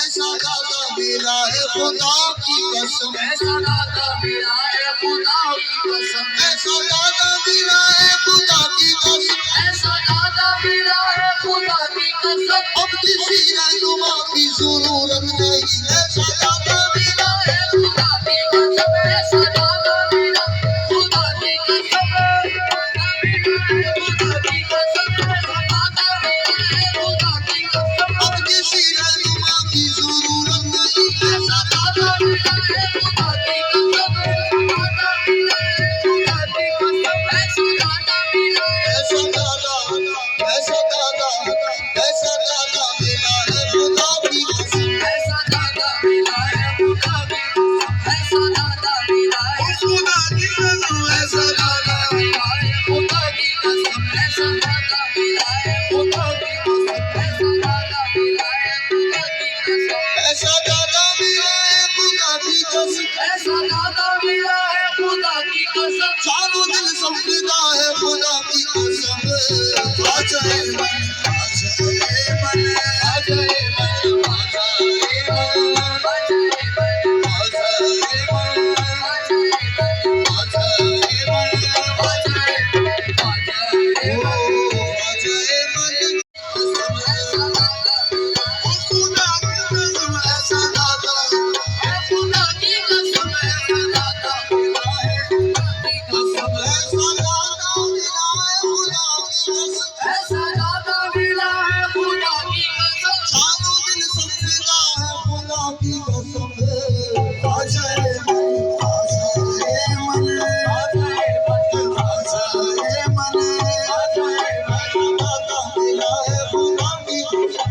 ऐसा दादा मिला है खुदा की कसम, ऐसा दादा मिला है खुदा की कसम, ऐसा दादा मिला है खुदा की कसम, ऐसा दादा मिला है खुदा की कसम। अब किसी रहनुमा की जरूरत नहीं, ऐसा दादा मिला है खुदा की कसम, ऐसा दादा मिला खुदा की कसम, खुदा की कसम, ऐसा दादा मिला है खुदा की कसम। अब किसी रहनुमा की जरूरत नहीं, ऐसा दादा मिला है खुदा की कसम, दादा मिला है खुदा की कसम, ऐसा दादा मिला है, ऐसा दादा, ऐसा दादा, ऐसा दादा मिला है खुदा की कसम, ऐसा दादा मिला है खुदा की कसम, ऐसा दादा मिला है खुदा की कसम, ऐसा दादा मिला है खुदा की कसम, ऐसा दादा मिला है खुदा की कसम, ऐसा दादा मिला है खुदा की कसम, ऐसा दादा मिला है खुदा की कसम, ऐसा दादा मिला है खुदा की कसम। चारों दिल समझदा है खुदा की कसम, आ जाए मन, आ जाए मन, आ जाए मन, आ जाए मन, आ जाए मन, आ जाए मन, आ जाए मन, आ जाए मन, आ जाए मन, आ जाए मन। ऐसा दादा मिला है खुदा की कसम, ऐसा दादा, खुदा की कसम, ऐसा दादा मिला है खुदा की कसम, ऐसा दादा मिला है खुदा की कसम, ऐसा दादा मिला है खुदा की कसम। चारों दिन समझदा है खुदा की कसम, आ जाए मन, आ जाए मन, आ जाए मन, आ जाए मन, आ जाए मन। दादा मिला है खुदा की कसम,